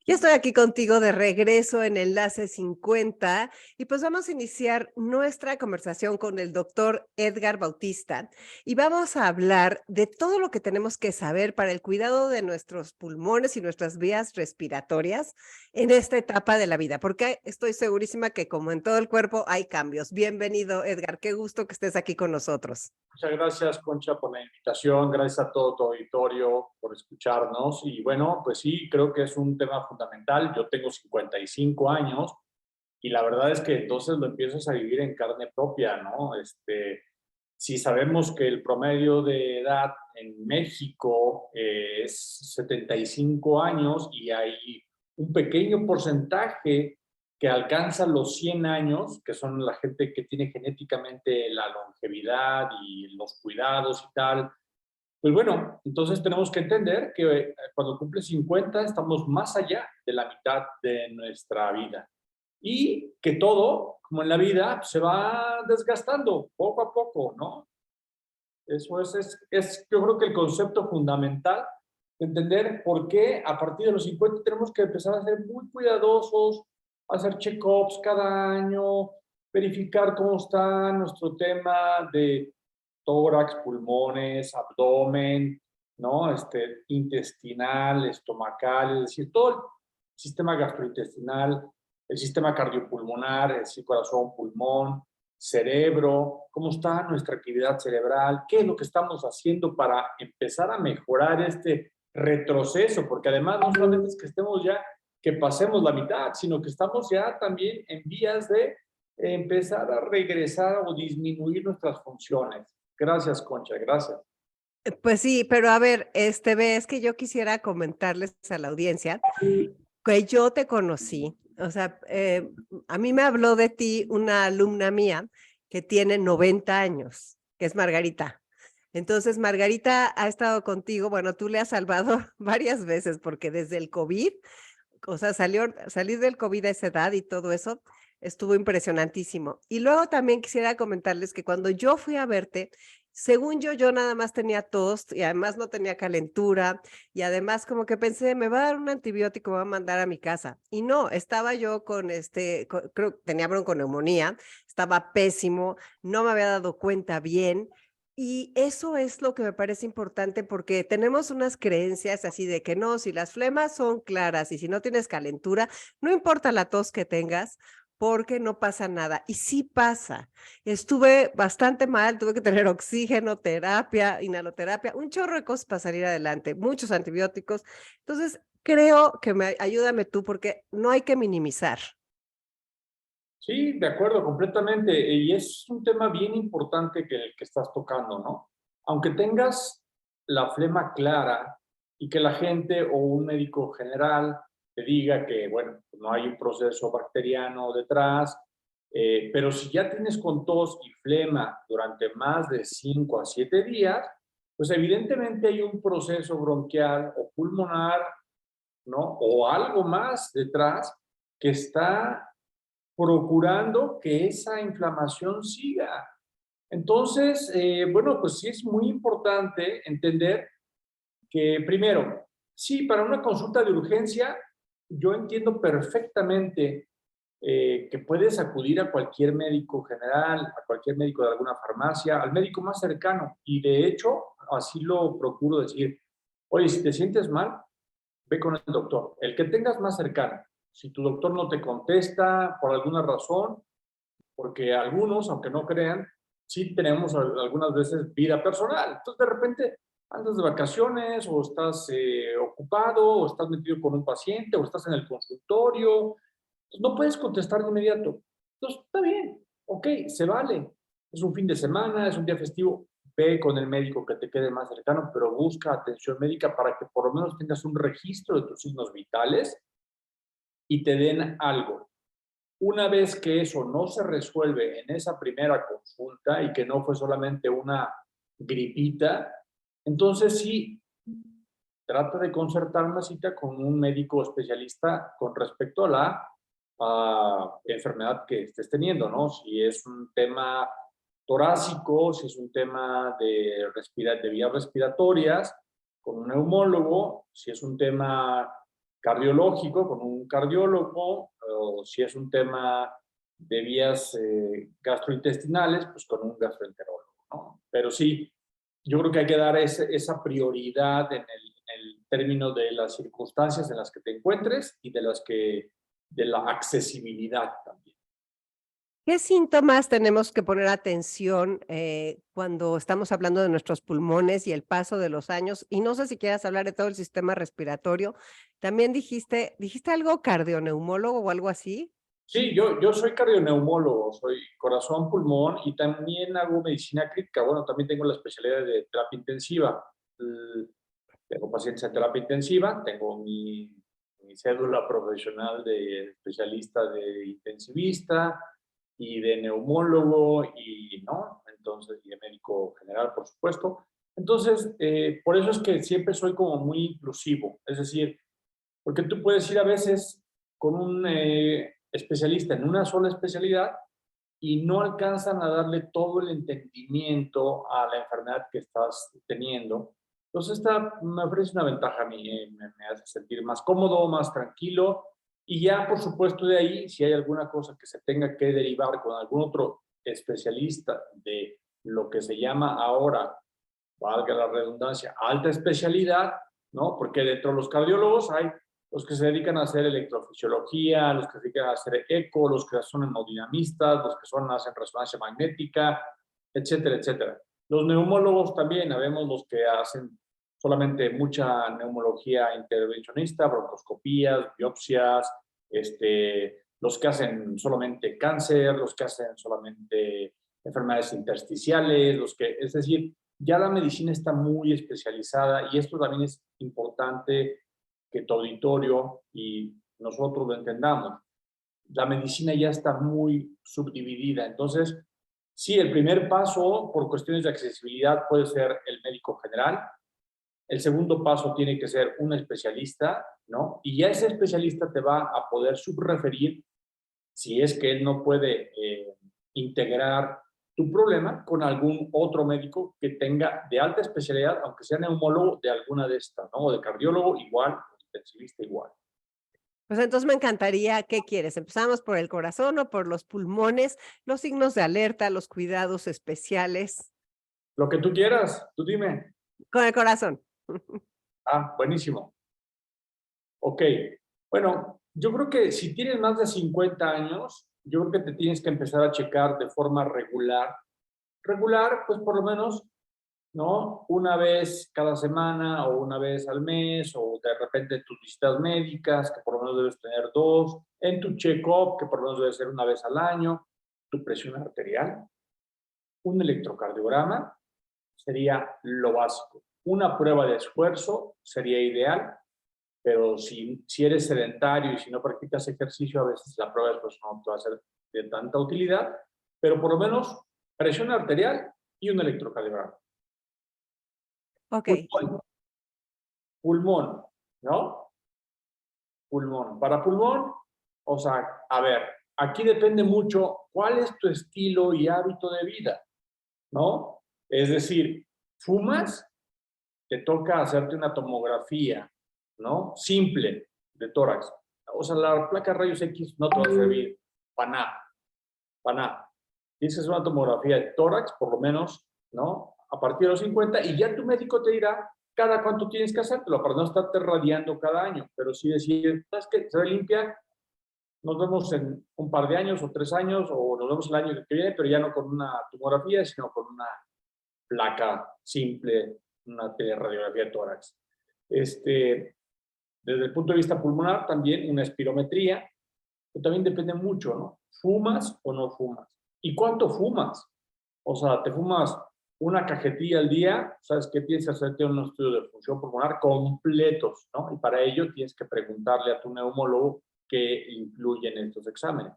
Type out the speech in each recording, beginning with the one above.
Ya estoy aquí contigo de regreso en Enlace 50 y pues vamos a iniciar nuestra conversación con el doctor Edgar Bautista y vamos a hablar de todo lo que tenemos que saber para el cuidado de nuestros pulmones y nuestras vías respiratorias en esta etapa de la vida, porque estoy segurísima que como en todo el cuerpo hay cambios. Bienvenido, Edgar, qué gusto que estés aquí con nosotros. Muchas gracias, Concha, por la invitación. Gracias a todo tu auditorio por escucharnos. Y bueno, pues sí, creo que es un tema fundamental. Yo tengo 55 años y la verdad es que entonces lo empiezas a vivir en carne propia, ¿no? Si sabemos que el promedio de edad en México es 75 años y hay un pequeño porcentaje que alcanza los 100 años, que son la gente que tiene genéticamente la longevidad y los cuidados y tal, pues bueno, entonces tenemos que entender que cuando cumple 50 estamos más allá de la mitad de nuestra vida y que todo, como en la vida, se va desgastando poco a poco, ¿no? Eso yo creo que el concepto fundamental de entender por qué a partir de los 50 tenemos que empezar a ser muy cuidadosos, hacer check-ups cada año, verificar cómo está nuestro tema de tórax, pulmones, abdomen, ¿no? Intestinal, estomacal, es decir, todo el sistema gastrointestinal, el sistema cardiopulmonar, es decir, corazón, pulmón, cerebro, cómo está nuestra actividad cerebral, qué es lo que estamos haciendo para empezar a mejorar este retroceso, porque además no solamente es que estemos ya, que pasemos la mitad, sino que estamos ya también en vías de empezar a regresar o disminuir nuestras funciones. Gracias, Concha, gracias. Pues sí, pero a ver, es que yo quisiera comentarles a la audiencia que yo te conocí, o sea, a mí me habló de ti una alumna mía que tiene 90 años, que es Margarita. Entonces, Margarita ha estado contigo, bueno, tú le has salvado varias veces porque desde el COVID, o sea, salir del COVID a esa edad y todo eso estuvo impresionantísimo. Y luego también quisiera comentarles que cuando yo fui a verte, según yo nada más tenía tos y además no tenía calentura y además como que pensé, me va a dar un antibiótico, me va a mandar a mi casa. Y no, estaba yo con creo que tenía bronconeumonía, estaba pésimo, no me había dado cuenta bien. Y eso es lo que me parece importante porque tenemos unas creencias así de que no, si las flemas son claras y si no tienes calentura, no importa la tos que tengas, porque no pasa nada. Y sí pasa. Estuve bastante mal, tuve que tener oxígeno, terapia, inhaloterapia, un chorro de cosas para salir adelante, muchos antibióticos. Entonces, creo que ayúdame tú porque no hay que minimizar. Sí, de acuerdo, completamente. Y es un tema bien importante que el que estás tocando, ¿no? Aunque tengas la flema clara y que la gente o un médico general te diga que, bueno, no hay un proceso bacteriano detrás, pero si ya tienes con tos y flema durante más de 5 a 7 días, pues evidentemente hay un proceso bronquial o pulmonar, ¿no? O algo más detrás que está procurando que esa inflamación siga. Entonces, bueno, pues sí es muy importante entender que primero, sí, para una consulta de urgencia, yo entiendo perfectamente que puedes acudir a cualquier médico general, a cualquier médico de alguna farmacia, al médico más cercano. Y de hecho, así lo procuro decir. Oye, si te sientes mal, ve con el doctor, el que tengas más cercano. Si tu doctor no te contesta por alguna razón, porque algunos, aunque no crean, sí tenemos algunas veces vida personal. Entonces, de repente, andas de vacaciones o estás ocupado o estás metido con un paciente o estás en el consultorio, pues no puedes contestar de inmediato. Entonces, está bien, ok, se vale. Es un fin de semana, es un día festivo, ve con el médico que te quede más cercano, pero busca atención médica para que por lo menos tengas un registro de tus signos vitales y te den algo. Una vez que eso no se resuelve en esa primera consulta y que no fue solamente una gripita, entonces sí, trata de concertar una cita con un médico especialista con respecto a la enfermedad que estés teniendo, ¿no? Si es un tema torácico, si es un tema de vías respiratorias, con un neumólogo, si es un tema cardiológico, con un cardiólogo, o si es un tema de vías gastrointestinales, pues con un gastroenterólogo, ¿no? Pero sí, yo creo que hay que dar esa prioridad en el término de las circunstancias en las que te encuentres y de la accesibilidad también. ¿Qué síntomas tenemos que poner atención, cuando estamos hablando de nuestros pulmones y el paso de los años? Y no sé si quieras hablar de todo el sistema respiratorio. También dijiste algo cardioneumólogo o algo así. Sí, yo soy cardioneumólogo, soy corazón, pulmón y también hago medicina crítica. Bueno, también tengo la especialidad de terapia intensiva. Tengo pacientes en terapia intensiva, tengo mi cédula profesional de especialista de intensivista y de neumólogo y, ¿no? Entonces, y de médico general, por supuesto. Entonces, por eso es que siempre soy como muy inclusivo. Es decir, porque tú puedes ir a veces con un especialista en una sola especialidad y no alcanzan a darle todo el entendimiento a la enfermedad que estás teniendo. Entonces, esta me ofrece una ventaja a mí, me hace sentir más cómodo, más tranquilo, y ya, por supuesto, de ahí, si hay alguna cosa que se tenga que derivar con algún otro especialista de lo que se llama ahora, valga la redundancia, alta especialidad, ¿no? Porque dentro de los cardiólogos hay los que se dedican a hacer electrofisiología, los que se dedican a hacer eco, los que son hemodinamistas, los que hacen resonancia magnética, etcétera, etcétera. Los neumólogos también, habemos los que hacen solamente mucha neumología intervencionista, broncoscopías, biopsias, los que hacen solamente cáncer, los que hacen solamente enfermedades intersticiales, es decir, ya la medicina está muy especializada y esto también es importante que tu auditorio y nosotros lo entendamos. La medicina ya está muy subdividida. Entonces, sí, el primer paso por cuestiones de accesibilidad puede ser el médico general. El segundo paso tiene que ser un especialista, ¿no? Y ya ese especialista te va a poder subreferir si es que él no puede integrar tu problema con algún otro médico que tenga de alta especialidad, aunque sea neumólogo de alguna de estas, ¿no? O de cardiólogo igual, o intensivista igual. Pues entonces me encantaría, ¿qué quieres? ¿Empezamos por el corazón o por los pulmones? Los signos de alerta, los cuidados especiales. Lo que tú quieras, tú dime. Con el corazón. Ah, buenísimo. Ok. Bueno, yo creo que si tienes más de 50 años, yo creo que te tienes que empezar a checar de forma regular. Regular, pues por lo menos, ¿no? Una vez cada semana o una vez al mes o de repente tus visitas médicas, que por lo menos debes tener dos, en tu check-up, que por lo menos debe ser una vez al año, tu presión arterial, un electrocardiograma sería lo básico. Una prueba de esfuerzo sería ideal, pero si eres sedentario y si no practicas ejercicio, a veces la prueba de esfuerzo no te va a ser de tanta utilidad, pero por lo menos presión arterial y un electrocardiograma. Ok. Pulmón, pulmón, ¿no? Pulmón. Para pulmón, o sea, a ver, aquí depende mucho cuál es tu estilo y hábito de vida, ¿no? Es decir, fumas, te toca hacerte una tomografía, ¿no? Simple de tórax. O sea, la placa de rayos X no te va a servir para nada, para nada. Tienes que hacer una tomografía de tórax, por lo menos, ¿no? A partir de los 50, y ya tu médico te dirá cada cuánto tienes que hacértelo, para no estarte radiando cada año. Pero sí decir, ¿sabes qué? Se ve limpia, nos vemos en un par de años o 3 años, o nos vemos el año que viene, pero ya no con una tomografía, sino con una placa simple, una teleradiografía de tórax. Desde el punto de vista pulmonar, también una espirometría, que también depende mucho, ¿no? ¿Fumas o no fumas? ¿Y cuánto fumas? O sea, ¿te fumas una cajetilla al día? ¿Sabes qué? Tienes que hacerte un estudio de función pulmonar completos, ¿no? Y para ello tienes que preguntarle a tu neumólogo qué incluyen estos exámenes.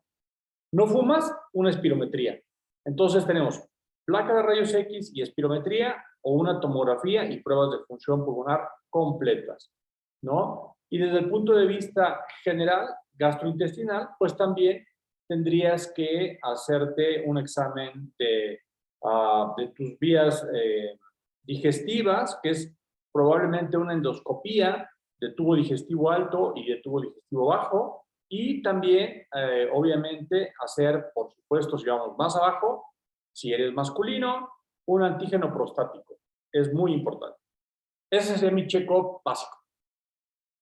¿No fumas? Una espirometría. Entonces tenemos placa de rayos X y espirometría o una tomografía y pruebas de función pulmonar completas, ¿no? Y desde el punto de vista general, gastrointestinal, pues también tendrías que hacerte un examen de tus vías digestivas, que es probablemente una endoscopía de tubo digestivo alto y de tubo digestivo bajo, y también, obviamente, hacer, por supuesto, si vamos más abajo, si eres masculino, un antígeno prostático. Es muy importante. Ese es mi check-up básico.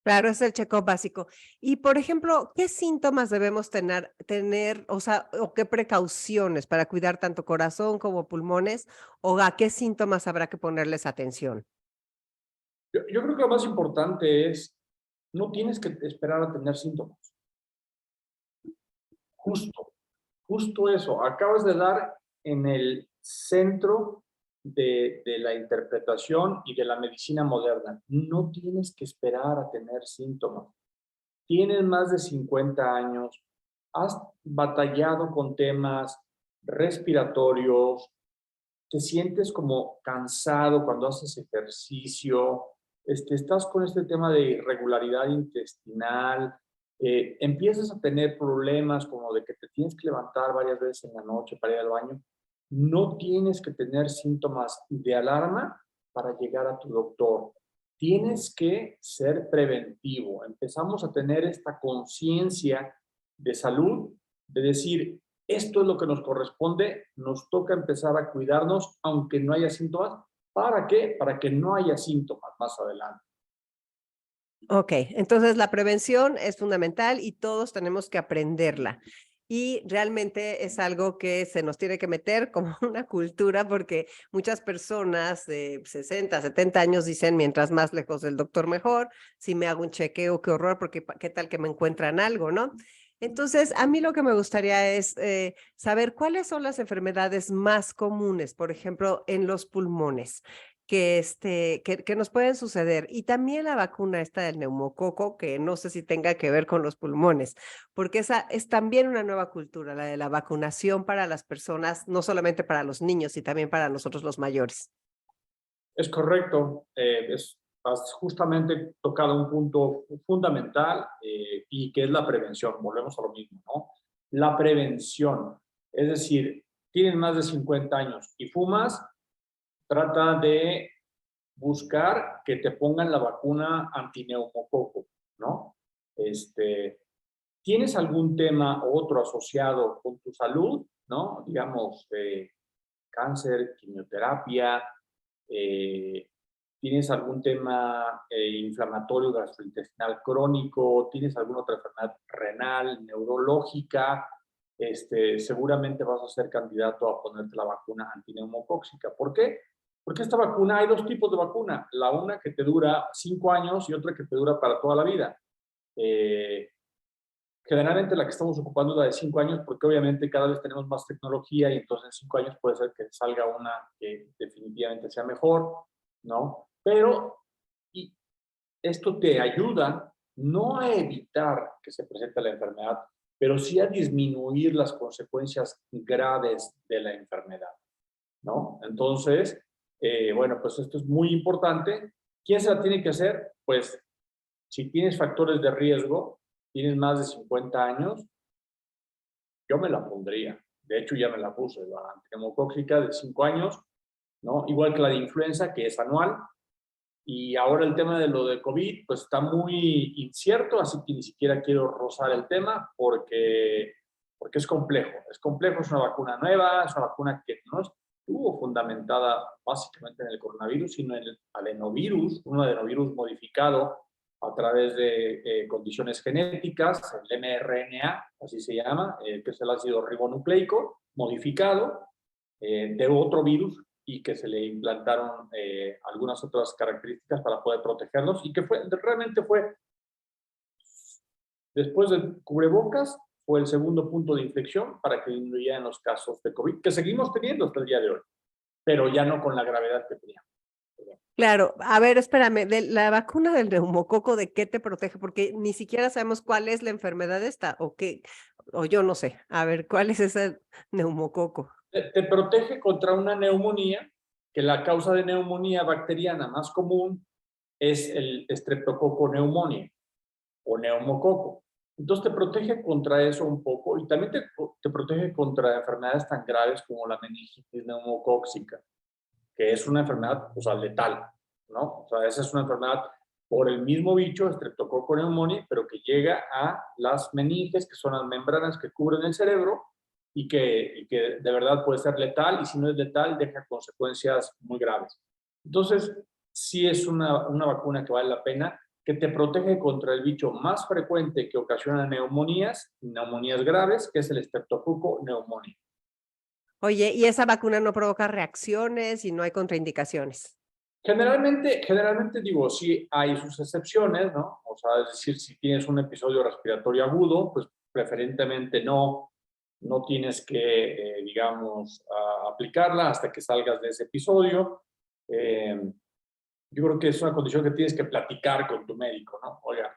Claro, es el check-up básico. Y, por ejemplo, ¿qué síntomas debemos tener, o sea, o qué precauciones para cuidar tanto corazón como pulmones, o a qué síntomas habrá que ponerles atención? Yo creo que lo más importante es, no tienes que esperar a tener síntomas. Justo, justo eso. Acabas de dar en el centro de la interpretación y de la medicina moderna. No tienes que esperar a tener síntomas. Tienes más de 50 años, has batallado con temas respiratorios, te sientes como cansado cuando haces ejercicio, estás con este tema de irregularidad intestinal, empiezas a tener problemas como de que te tienes que levantar varias veces en la noche para ir al baño, no tienes que tener síntomas de alarma para llegar a tu doctor. Tienes que ser preventivo. Empezamos a tener esta conciencia de salud, de decir, esto es lo que nos corresponde, nos toca empezar a cuidarnos, aunque no haya síntomas. ¿Para qué? Para que no haya síntomas más adelante. Ok, entonces la prevención es fundamental y todos tenemos que aprenderla. Y realmente es algo que se nos tiene que meter como una cultura porque muchas personas de 60, 70 años dicen mientras más lejos del doctor mejor, si me hago un chequeo, qué horror, porque qué tal que me encuentran algo, ¿no? Entonces, a mí lo que me gustaría es saber cuáles son las enfermedades más comunes, por ejemplo, en los pulmones que nos pueden suceder. Y también la vacuna esta del neumococo, que no sé si tenga que ver con los pulmones, porque esa es también una nueva cultura, la de la vacunación para las personas, no solamente para los niños, y también para nosotros los mayores. Es correcto, has justamente tocado un punto fundamental y que es la prevención. Volvemos a lo mismo, ¿no? La prevención, es decir, tienes más de 50 años y fumas, trata de buscar que te pongan la vacuna antineumococo, ¿no? ¿Tienes algún tema u otro asociado con tu salud, ¿no? Digamos, cáncer, quimioterapia, eh, tienes algún tema inflamatorio gastrointestinal crónico, tienes alguna otra enfermedad renal, neurológica, seguramente vas a ser candidato a ponerte la vacuna antineumocóxica. ¿Por qué? Porque esta vacuna, hay dos tipos de vacuna, la una que te dura 5 años y otra que te dura para toda la vida. Generalmente la que estamos ocupando es la de 5 años porque obviamente cada vez tenemos más tecnología y entonces en 5 años puede ser que salga una que definitivamente sea mejor, ¿no? Pero y esto te ayuda no a evitar que se presente la enfermedad, pero sí a disminuir las consecuencias graves de la enfermedad, ¿no? Entonces, bueno, pues esto es muy importante. ¿Quién se la tiene que hacer? Pues si tienes factores de riesgo, tienes más de 50 años, yo me la pondría. De hecho, ya me la puse, la antineumocóxica de 5 años, ¿no? Igual que la de influenza, que es anual. Y ahora el tema de lo de COVID, pues está muy incierto, así que ni siquiera quiero rozar el tema porque es complejo. Es complejo, es una vacuna nueva, es una vacuna que no estuvo fundamentada básicamente en el coronavirus, sino en el adenovirus, un adenovirus modificado a través de condiciones genéticas, el mRNA, así se llama, que es el ácido ribonucleico modificado de otro virus y que se le implantaron algunas otras características para poder protegerlos y que realmente fue, después del cubrebocas, fue el segundo punto de inflexión para que disminuyeran los casos de COVID, que seguimos teniendo hasta el día de hoy, pero ya no con la gravedad que teníamos. Claro, a ver, espérame, de la vacuna del neumococo, ¿de qué te protege? Porque ni siquiera sabemos cuál es la enfermedad esta, o qué, o yo no sé. A ver, ¿cuál es ese neumococo? Te protege contra una neumonía, que la causa de neumonía bacteriana más común es el Streptococcus pneumoniae o neumococo. Entonces te protege contra eso un poco y también te protege contra enfermedades tan graves como la meningitis neumocóxica, que es una enfermedad, o sea, letal, ¿no? O sea, esa es una enfermedad por el mismo bicho, Streptococcus pneumoniae, pero que llega a las meninges, que son las membranas que cubren el cerebro, y que de verdad puede ser letal, y si no es letal, deja consecuencias muy graves. Entonces, sí es una vacuna que vale la pena, que te protege contra el bicho más frecuente que ocasiona neumonías graves, que es el Streptococcus pneumoniae. Oye, ¿y esa vacuna no provoca reacciones y no hay contraindicaciones? Generalmente digo, sí hay sus excepciones, ¿no? O sea, es decir, si tienes un episodio respiratorio agudo, pues preferentemente no tienes que, digamos, aplicarla hasta que salgas de ese episodio. Yo creo que es una condición que tienes que platicar con tu médico, ¿no? Oiga,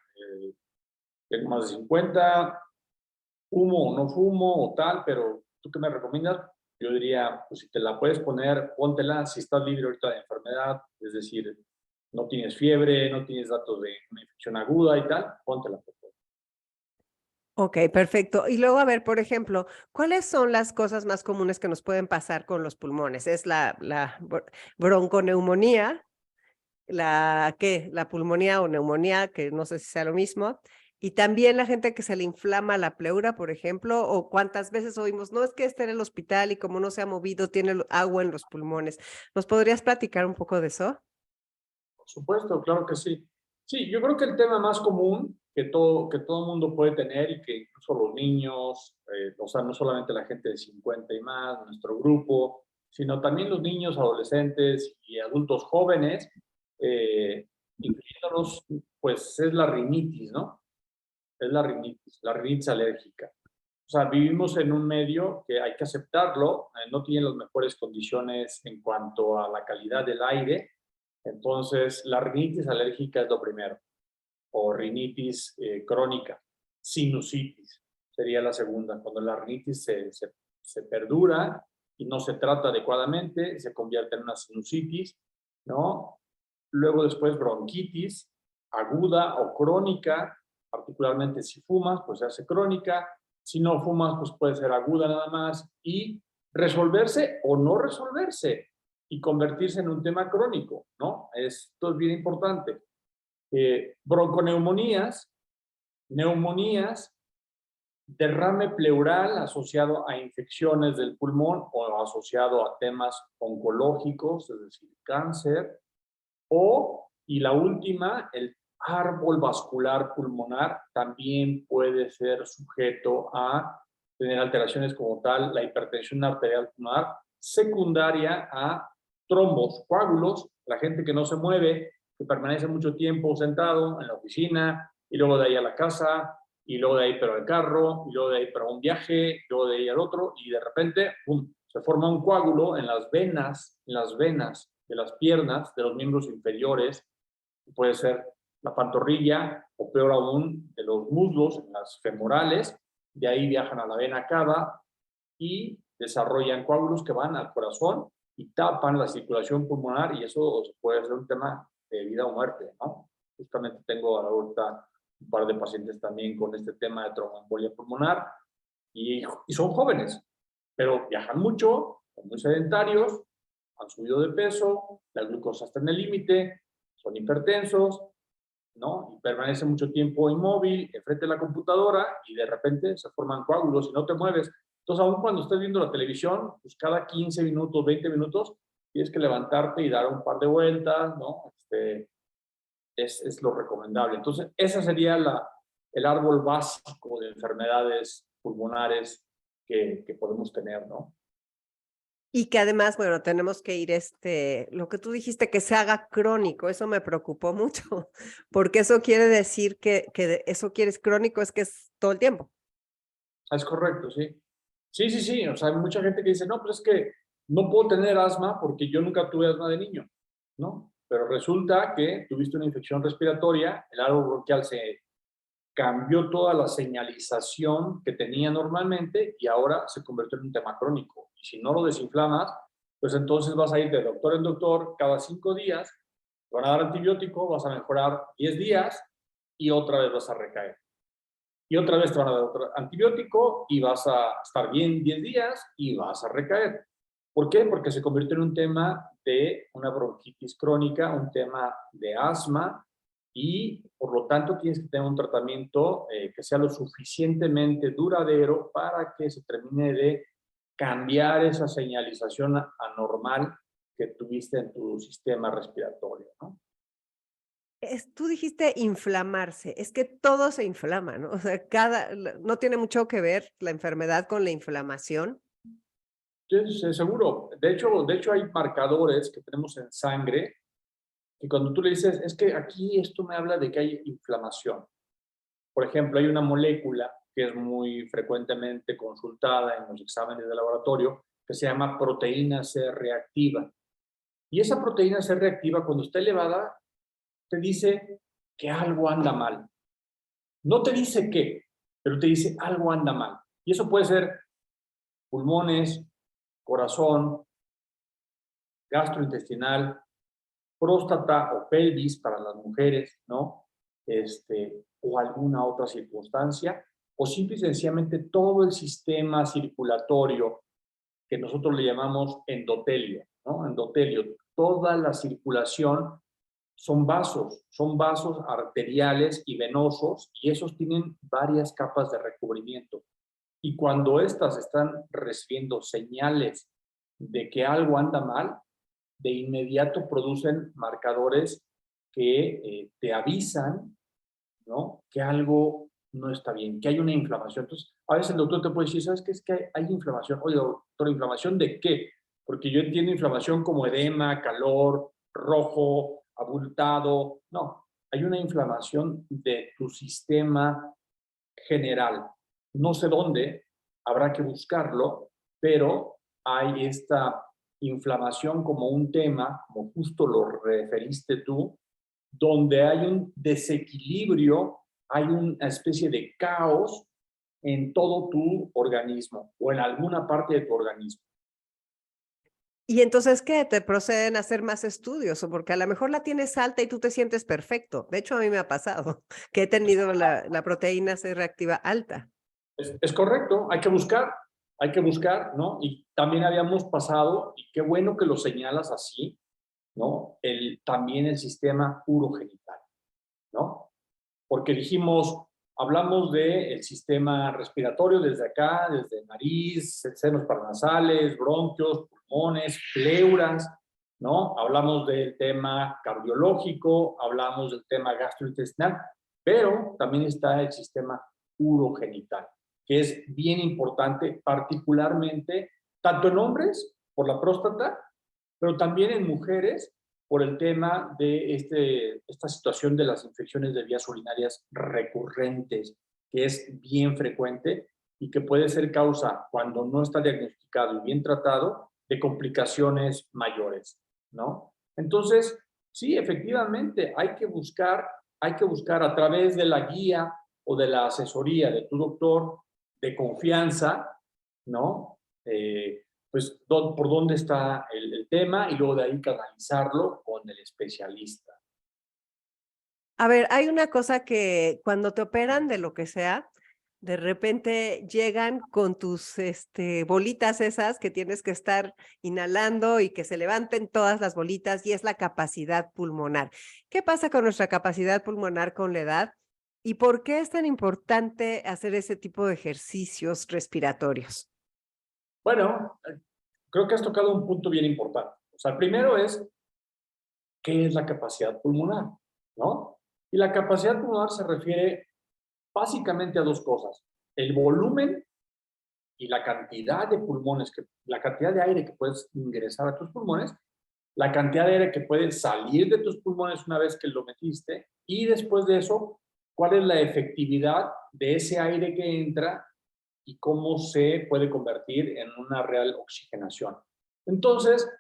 tengo más de 50, fumo o no fumo o tal, pero ¿tú qué me recomiendas? Yo diría, pues si te la puedes poner, póntela. Si estás libre ahorita de enfermedad, es decir, no tienes fiebre, no tienes datos de una infección aguda y tal, póntela, por favor. Ok, perfecto. Y luego, a ver, por ejemplo, ¿cuáles son las cosas más comunes que nos pueden pasar con los pulmones? ¿Es la bronconeumonía, la pulmonía o neumonía, que no sé si sea lo mismo? Y también la gente que se le inflama la pleura, por ejemplo, o cuántas veces oímos, no es que esté en el hospital y como no se ha movido, tiene agua en los pulmones. ¿Nos podrías platicar un poco de eso? Por supuesto, claro que sí. Sí, yo creo que el tema más común que todo mundo puede tener y que incluso los niños, o sea, no solamente la gente de 50 y más, nuestro grupo, sino también los niños, adolescentes y adultos jóvenes, incluyéndolos, pues es la rinitis, ¿no? Es la rinitis alérgica. O sea, vivimos en un medio que hay que aceptarlo, no tiene las mejores condiciones en cuanto a la calidad del aire. Entonces, la rinitis alérgica es lo primero, o rinitis crónica. Sinusitis sería la segunda. Cuando la rinitis se perdura y no se trata adecuadamente, se convierte en una sinusitis, ¿no? Luego después bronquitis aguda o crónica, particularmente si fumas, pues se hace crónica. Si no fumas, pues puede ser aguda nada más y resolverse o no resolverse y convertirse en un tema crónico, ¿no? Esto es bien importante. Bronconeumonías, neumonías, derrame pleural asociado a infecciones del pulmón o asociado a temas oncológicos, es decir, cáncer, y la última, el árbol vascular pulmonar también puede ser sujeto a tener alteraciones como tal, la hipertensión arterial pulmonar, secundaria a trombos, coágulos, la gente que no se mueve, que permanece mucho tiempo sentado en la oficina, y luego de ahí a la casa, y luego de ahí pero al carro, y luego de ahí pero a un viaje, y luego de ahí al otro, y de repente, ¡pum!, se forma un coágulo en las venas de las piernas, de los miembros inferiores, puede ser la pantorrilla, o peor aún, de los muslos, en las femorales, de ahí viajan a la vena cava y desarrollan coágulos que van al corazón y tapan la circulación pulmonar, y eso puede ser un tema de vida o muerte, ¿no? Justamente tengo ahorita un par de pacientes también con este tema de tromboembolia pulmonar y son jóvenes, pero viajan mucho, son muy sedentarios, han subido de peso, la glucosa está en el límite, son hipertensos, ¿no? Y permanecen mucho tiempo inmóvil, enfrente de la computadora, y de repente se forman coágulos y no te mueves. Entonces, aún cuando estés viendo la televisión, pues cada 15 minutos, 20 minutos, tienes que levantarte y dar un par de vueltas, ¿no? Es lo recomendable. Entonces, ese sería el árbol básico de enfermedades pulmonares que podemos tener, ¿no? Y que además, bueno, tenemos que ir, lo que tú dijiste, que se haga crónico, eso me preocupó mucho, porque eso quiere decir que eso quieres crónico, es que es todo el tiempo. Es correcto, sí. Sí, sí, sí. O sea, hay mucha gente que dice, no, pues es que no puedo tener asma porque yo nunca tuve asma de niño, ¿no? Pero resulta que tuviste una infección respiratoria, el árbol bronquial se cambió toda la señalización que tenía normalmente y ahora se convirtió en un tema crónico. Y si no lo desinflamas, pues entonces vas a ir de doctor en doctor cada 5 días, te van a dar antibiótico, vas a mejorar 10 días y otra vez vas a recaer. Y otra vez te van a dar otro antibiótico y vas a estar bien 10 días y vas a recaer. ¿Por qué? Porque se convirtió en un tema de una bronquitis crónica, un tema de asma, y por lo tanto tienes que tener un tratamiento que sea lo suficientemente duradero para que se termine de cambiar esa señalización anormal que tuviste en tu sistema respiratorio, ¿no? Tú dijiste inflamarse, es que todo se inflama, ¿no? O sea, no tiene mucho que ver la enfermedad con la inflamación. Sí, sí, seguro. De hecho, hay marcadores que tenemos en sangre que cuando tú le dices, es que aquí esto me habla de que hay inflamación. Por ejemplo, hay una molécula que es muy frecuentemente consultada en los exámenes de laboratorio que se llama proteína C reactiva. Y esa proteína C reactiva, cuando está elevada, te dice que algo anda mal. No te dice qué, pero te dice algo anda mal. Y eso puede ser pulmones, corazón, gastrointestinal, próstata o pelvis para las mujeres, ¿no? O alguna otra circunstancia, o simple y sencillamente todo el sistema circulatorio que nosotros le llamamos endotelio, ¿no? Endotelio, toda la circulación son vasos arteriales y venosos, y esos tienen varias capas de recubrimiento. Y cuando estas están recibiendo señales de que algo anda mal, de inmediato producen marcadores que te avisan, ¿no? Que algo no está bien, que hay una inflamación. Entonces, a veces el doctor te puede decir, ¿sabes qué? Es que hay inflamación. Oye, doctor, ¿inflamación de qué? Porque yo entiendo inflamación como edema, calor, rojo, abultado. No, hay una inflamación de tu sistema general. No sé dónde, habrá que buscarlo, pero hay esta inflamación como un tema, como justo lo referiste tú, donde hay un desequilibrio, hay una especie de caos en todo tu organismo o en alguna parte de tu organismo. Y entonces, ¿qué? Te proceden a hacer más estudios, o porque a lo mejor la tienes alta y tú te sientes perfecto. De hecho, a mí me ha pasado que he tenido la proteína C reactiva alta. Es correcto, hay que buscar, ¿no? Y también habíamos pasado, y qué bueno que lo señalas así, ¿no? También el sistema urogenital, ¿no? Porque dijimos, hablamos del sistema respiratorio desde acá, desde nariz, senos paranasales, bronquios, pulmones, pleuras, ¿no? Hablamos del tema cardiológico, hablamos del tema gastrointestinal, pero también está el sistema urogenital, que es bien importante, particularmente tanto en hombres por la próstata, pero también en mujeres por el tema de esta situación de las infecciones de vías urinarias recurrentes, que es bien frecuente y que puede ser causa, cuando no está diagnosticado y bien tratado, de complicaciones mayores, ¿no? Entonces, sí, efectivamente, hay que buscar a través de la guía o de la asesoría de tu doctor de confianza, ¿no? Pues por dónde está el tema y luego de ahí canalizarlo con el especialista. A ver, hay una cosa que cuando te operan de lo que sea, de repente llegan con tus, bolitas esas que tienes que estar inhalando y que se levanten todas las bolitas, y es la capacidad pulmonar. ¿Qué pasa con nuestra capacidad pulmonar con la edad? ¿Y por qué es tan importante hacer ese tipo de ejercicios respiratorios? Bueno, creo que has tocado un punto bien importante. O sea, el primero es, ¿qué es la capacidad pulmonar? ¿No? Y la capacidad pulmonar se refiere básicamente a dos cosas. El volumen y la cantidad de pulmones, la cantidad de aire que puedes ingresar a tus pulmones, la cantidad de aire que puede salir de tus pulmones una vez que lo metiste, y después de eso, cuál es la efectividad de ese aire que entra y cómo se puede convertir en una real oxigenación. Entonces,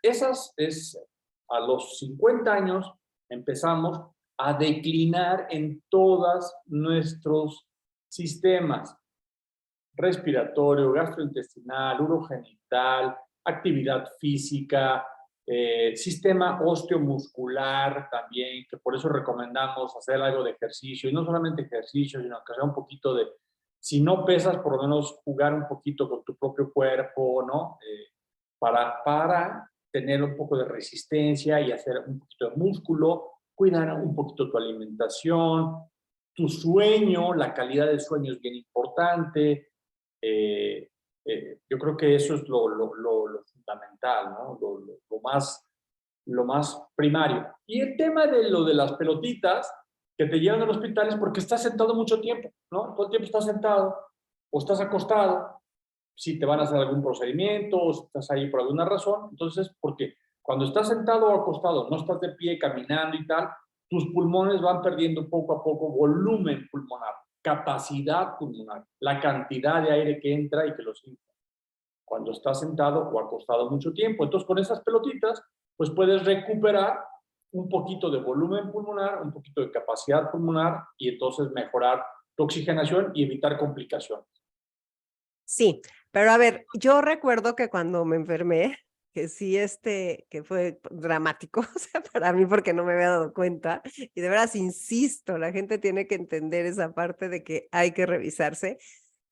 a los 50 años empezamos a declinar en todos nuestros sistemas: respiratorio, gastrointestinal, urogenital, actividad física, sistema osteomuscular también, que por eso recomendamos hacer algo de ejercicio, y no solamente ejercicio, sino que sea un poquito de, si no pesas, por lo menos jugar un poquito con tu propio cuerpo, ¿no? Para tener un poco de resistencia y hacer un poquito de músculo, cuidar un poquito tu alimentación, tu sueño, la calidad del sueño es bien importante. Yo creo que eso es lo fundamental, ¿no? Lo más primario. Y el tema de lo de las pelotitas que te llevan al hospital es porque estás sentado mucho tiempo, ¿no? Todo el tiempo estás sentado o estás acostado, si te van a hacer algún procedimiento o si estás ahí por alguna razón. Entonces, porque cuando estás sentado o acostado, no estás de pie caminando y tal, tus pulmones van perdiendo poco a poco volumen pulmonar, capacidad pulmonar, la cantidad de aire que entra y que los infla cuando estás sentado o acostado mucho tiempo. Entonces, con esas pelotitas, pues puedes recuperar un poquito de volumen pulmonar, un poquito de capacidad pulmonar y entonces mejorar tu oxigenación y evitar complicaciones. Sí, pero a ver, yo recuerdo que cuando me enfermé, que sí, que fue dramático, o sea, para mí porque no me había dado cuenta, y de veras insisto, la gente tiene que entender esa parte de que hay que revisarse.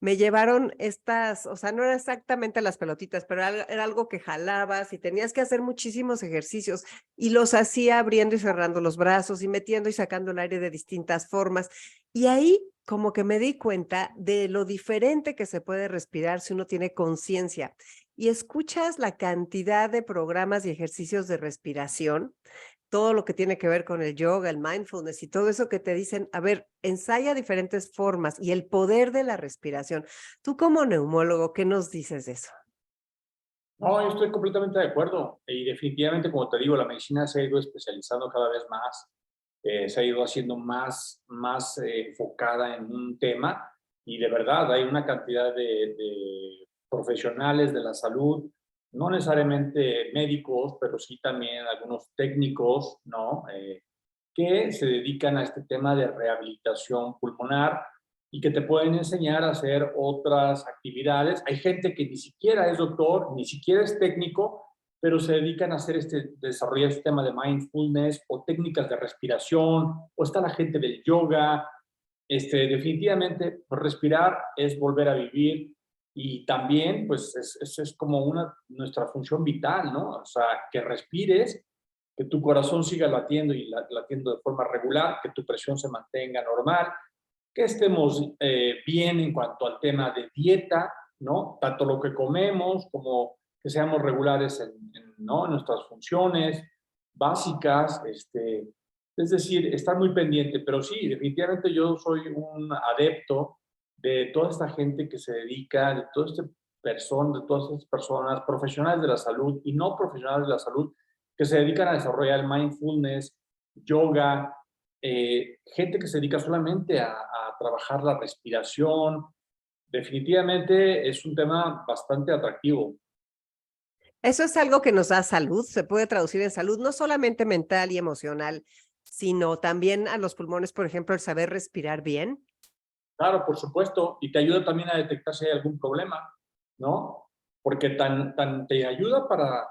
Me llevaron estas, o sea, no era exactamente las pelotitas, pero era algo que jalabas y tenías que hacer muchísimos ejercicios y los hacía abriendo y cerrando los brazos y metiendo y sacando el aire de distintas formas. Y ahí como que me di cuenta de lo diferente que se puede respirar si uno tiene conciencia y escuchas la cantidad de programas y ejercicios de respiración, todo lo que tiene que ver con el yoga, el mindfulness y todo eso que te dicen, a ver, ensaya diferentes formas y el poder de la respiración. Tú como neumólogo, ¿qué nos dices de eso? No, yo estoy completamente de acuerdo y definitivamente, como te digo, la medicina se ha ido especializando cada vez más, se ha ido haciendo más enfocada en un tema y de verdad hay una cantidad de profesionales de la salud, no necesariamente médicos, pero sí también algunos técnicos, ¿no? Que se dedican a este tema de rehabilitación pulmonar y que te pueden enseñar a hacer otras actividades. Hay gente que ni siquiera es doctor, ni siquiera es técnico, pero se dedican a hacer desarrollar este tema de mindfulness o técnicas de respiración, o está la gente del yoga. Definitivamente, pues, respirar es volver a vivir y también, pues, es como nuestra función vital, ¿no? O sea, que respires, que tu corazón siga latiendo y latiendo de forma regular, que tu presión se mantenga normal, que estemos bien en cuanto al tema de dieta, ¿no? Tanto lo que comemos como que seamos regulares ¿no? en nuestras funciones básicas, es decir, estar muy pendiente, pero sí, definitivamente yo soy un adepto de toda esta gente que se dedica, de todas estas personas, profesionales de la salud y no profesionales de la salud, que se dedican a desarrollar el mindfulness, yoga, gente que se dedica solamente a trabajar la respiración. Definitivamente es un tema bastante atractivo. Eso es algo que nos da salud, se puede traducir en salud, no solamente mental y emocional, sino también a los pulmones, por ejemplo, el saber respirar bien. Claro, por supuesto, y te ayuda también a detectar si hay algún problema, ¿no? Porque tan te ayuda para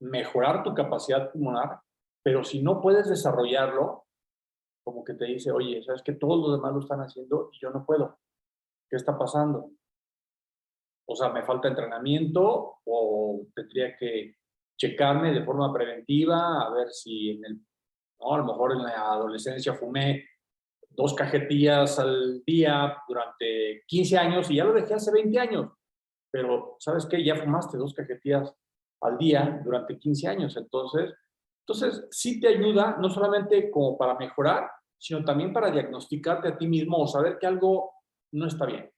mejorar tu capacidad pulmonar, pero si no puedes desarrollarlo, como que te dice, oye, sabes que todos los demás lo están haciendo y yo no puedo. ¿Qué está pasando? O sea, me falta entrenamiento o tendría que checarme de forma preventiva a ver si ¿no? A lo mejor en la adolescencia fumé 2 cajetillas al día durante 15 años y ya lo dejé hace 20 años. Pero, ¿sabes qué? Ya fumaste 2 cajetillas al día durante 15 años. Entonces sí te ayuda no solamente como para mejorar, sino también para diagnosticarte a ti mismo o saber que algo no está bien.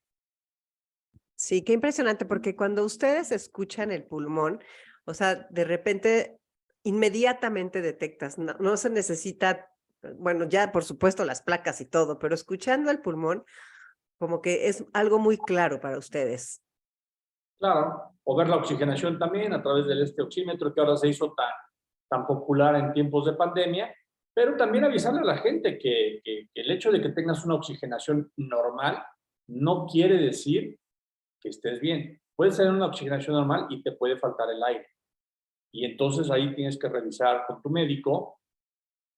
Sí, qué impresionante, porque cuando ustedes escuchan el pulmón, o sea, de repente, inmediatamente detectas, no se necesita, bueno, ya por supuesto las placas y todo, pero escuchando el pulmón, como que es algo muy claro para ustedes. Claro, o ver la oxigenación también a través del oxímetro que ahora se hizo tan popular en tiempos de pandemia, pero también avisarle a la gente que el hecho de que tengas una oxigenación normal no quiere decir que estés bien. Puedes tener una oxigenación normal y te puede faltar el aire. Y entonces ahí tienes que revisar con tu médico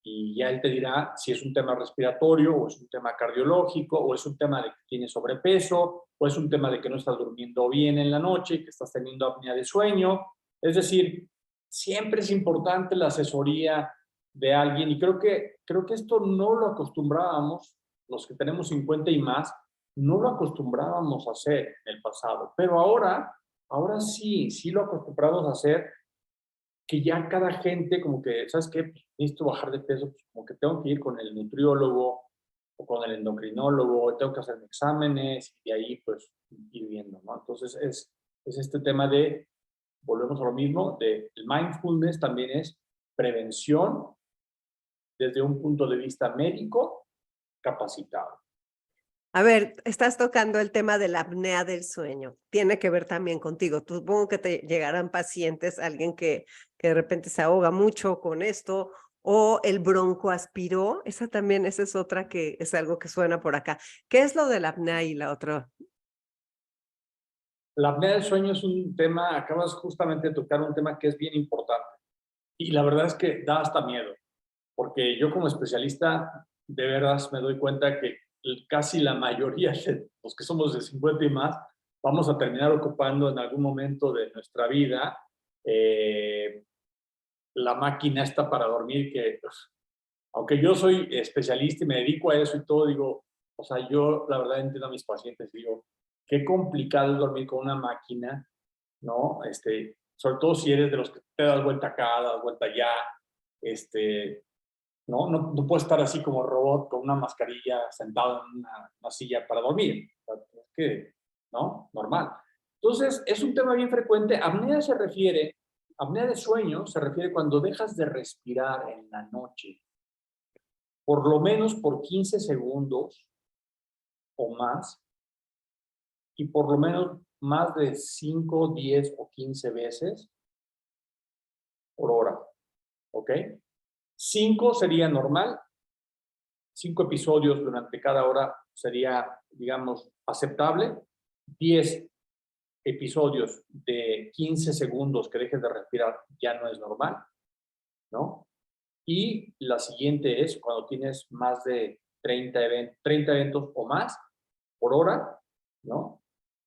y ya él te dirá si es un tema respiratorio o es un tema cardiológico o es un tema de que tienes sobrepeso o es un tema de que no estás durmiendo bien en la noche, que estás teniendo apnea de sueño. Es decir, siempre es importante la asesoría de alguien, y creo que esto no lo acostumbrábamos, los que tenemos 50 y más, no lo acostumbrábamos a hacer en el pasado, pero ahora sí, sí lo acostumbramos a hacer, que ya cada gente como que, ¿sabes qué? Pues, necesito bajar de peso, pues como que tengo que ir con el nutriólogo o con el endocrinólogo, tengo que hacerme exámenes y ahí pues ir viendo, ¿no? Entonces es este tema de, volvemos a lo mismo, de el mindfulness también es prevención desde un punto de vista médico capacitado. A ver, estás tocando el tema de la apnea del sueño. Tiene que ver también contigo. Supongo que te llegarán pacientes, alguien que de repente se ahoga mucho con esto, o el broncoaspiró. Esa también, esa es otra que es algo que suena por acá. ¿Qué es lo de la apnea y la otra? La apnea del sueño es un tema, acabas justamente de tocar un tema que es bien importante y la verdad es que da hasta miedo, porque yo como especialista de veras me doy cuenta que casi la mayoría de los que somos de 50 y más vamos a terminar ocupando en algún momento de nuestra vida eh, la máquina esta para dormir que, pues, aunque yo soy especialista y me dedico a eso y todo, digo, o sea, yo la verdad entiendo a mis pacientes, digo, qué complicado es dormir con una máquina, ¿no? Sobre todo si eres de los que te das vuelta acá, das vuelta allá, no puedes estar así como robot con una mascarilla sentado en una silla para dormir. O sea, es que, ¿no? Normal. Entonces, es un tema bien frecuente. Apnea de sueño se refiere cuando dejas de respirar en la noche, por lo menos por 15 segundos o más, y por lo menos más de 5, 10 o 15 veces por hora, ¿ok? 5 sería normal, 5 episodios durante cada hora sería, digamos, aceptable. 10 episodios de 15 segundos que dejes de respirar ya no es normal, ¿no? Y la siguiente es cuando tienes más de 30 eventos o más por hora, ¿no?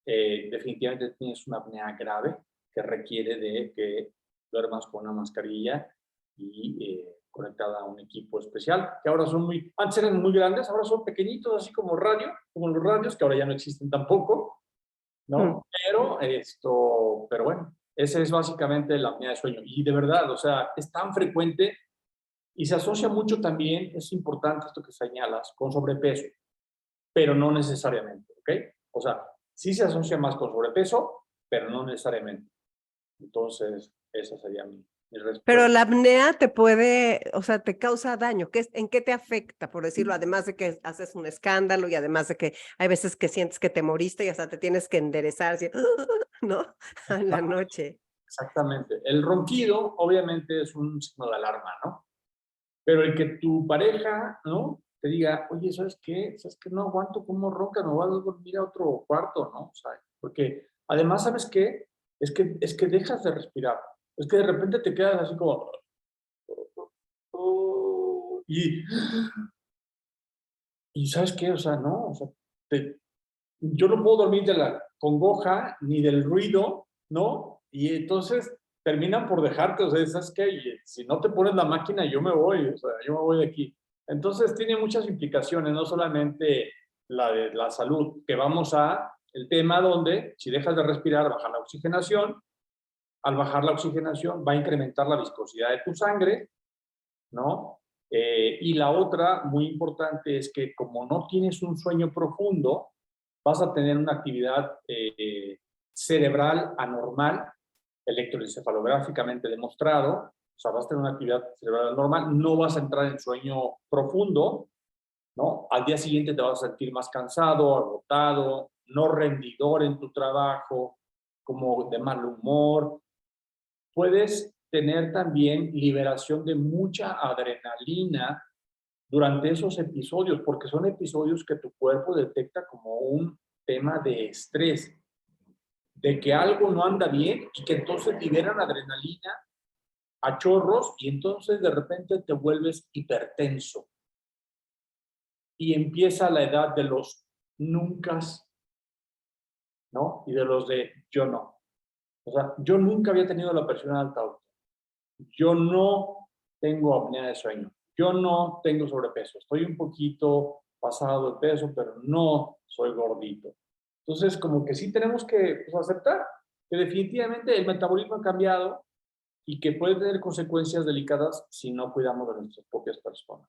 Definitivamente tienes una apnea grave que requiere de que duermas con una mascarilla y conectada a un equipo especial, que ahora son antes eran muy grandes, ahora son pequeñitos, así como como los radios, que ahora ya no existen tampoco, Mm. ¿no? Pero bueno, ese es básicamente la apnea de sueño. Y de verdad, o sea, es tan frecuente y se asocia mucho también, es importante esto que señalas, con sobrepeso, pero no necesariamente, ¿ok? O sea, sí se asocia más con sobrepeso, pero no necesariamente. Entonces, esa sería mi Pero respuesta. la apnea te puede, o sea, te causa daño. ¿En qué te afecta, por decirlo? Además de que haces un escándalo y además de que hay veces que sientes que te moriste y hasta te tienes que enderezar, así, ¿no? En la noche. Exactamente. El ronquido, obviamente, es un signo de alarma, ¿no? Pero el que tu pareja, ¿no? Te diga, oye, ¿sabes qué? ¿Sabes qué? No aguanto cómo ronca, me voy a dormir a otro cuarto, ¿no? O sea, porque además, ¿sabes qué? Es que dejas de respirar. Es que de repente te quedas así como... Y, y ¿sabes qué? O sea, no, o sea, yo no puedo dormir de la congoja ni del ruido, ¿no? Y entonces terminan por dejarte, o sea, ¿sabes qué? Y si no te pones la máquina, yo me voy, o sea, yo me voy de aquí. Entonces tiene muchas implicaciones, no solamente la de la salud, que vamos a el tema donde si dejas de respirar, baja la oxigenación, al bajar la oxigenación va a incrementar la viscosidad de tu sangre, ¿no? Y la otra, muy importante, es que como no tienes un sueño profundo, vas a tener una actividad cerebral anormal, electroencefalográficamente demostrado, o sea, vas a tener una actividad cerebral anormal, no vas a entrar en sueño profundo, ¿no? Al día siguiente te vas a sentir más cansado, agotado, no rendidor en tu trabajo, como de mal humor. Puedes tener también liberación de mucha adrenalina durante esos episodios, porque son episodios que tu cuerpo detecta como un tema de estrés, de que algo no anda bien y que entonces liberan adrenalina a chorros y entonces de repente te vuelves hipertenso y empieza la edad de los nunca, ¿no? Y de los de yo no. O sea, yo nunca había tenido la presión alta. Yo no tengo apnea de sueño. Yo no tengo sobrepeso, estoy un poquito pasado de peso, pero no soy gordito. Entonces, como que sí tenemos que pues, aceptar que definitivamente el metabolismo ha cambiado y que puede tener consecuencias delicadas si no cuidamos de nuestras propias personas.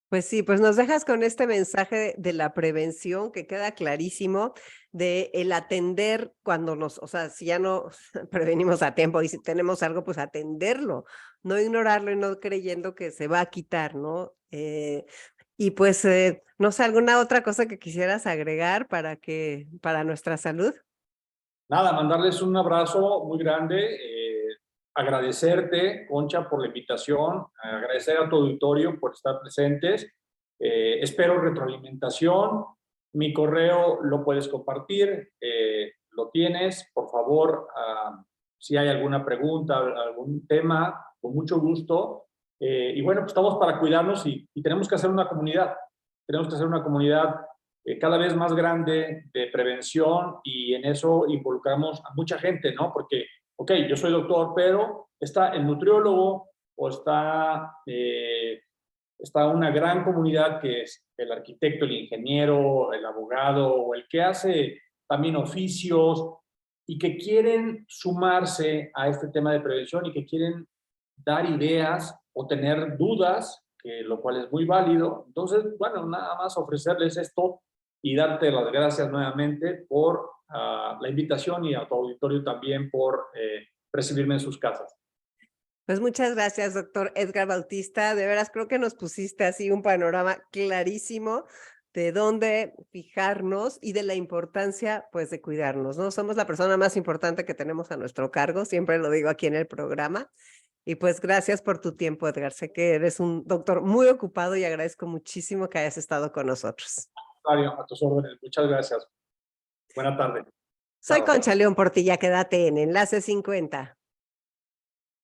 Pues sí, pues nos dejas con este mensaje de la prevención que queda clarísimo, de el atender cuando o sea, si ya no prevenimos a tiempo y si tenemos algo, pues atenderlo, no ignorarlo y no creyendo que se va a quitar, ¿no? Y pues, no sé, ¿alguna otra cosa que quisieras agregar para nuestra salud? Nada, mandarles un abrazo muy grande, agradecerte, Concha, por la invitación, agradecer a tu auditorio por estar presentes. Espero retroalimentación. Mi correo lo puedes compartir, lo tienes. Por favor, si hay alguna pregunta, algún tema, con mucho gusto. Y bueno, pues estamos para cuidarnos y tenemos que hacer una comunidad. Tenemos que hacer una comunidad cada vez más grande de prevención y en eso involucramos a mucha gente, ¿no? Porque, ok, yo soy doctor, pero está el nutriólogo o está una gran comunidad que es el arquitecto, el ingeniero, el abogado o el que hace también oficios y que quieren sumarse a este tema de prevención y que quieren dar ideas o tener dudas, lo cual es muy válido. Entonces, bueno, nada más ofrecerles esto y darte las gracias nuevamente por la invitación y a tu auditorio también por recibirme en sus casas. Pues muchas gracias, doctor Edgar Bautista. De veras, creo que nos pusiste así un panorama clarísimo de dónde fijarnos y de la importancia, pues, de cuidarnos, ¿no? Somos la persona más importante que tenemos a nuestro cargo, siempre lo digo aquí en el programa. Y pues gracias por tu tiempo, Edgar. Sé que eres un doctor muy ocupado y agradezco muchísimo que hayas estado con nosotros. Mario, a tus órdenes. Muchas gracias. Buena tarde. Soy Chao. Concha León Portilla, quédate en Enlace 50.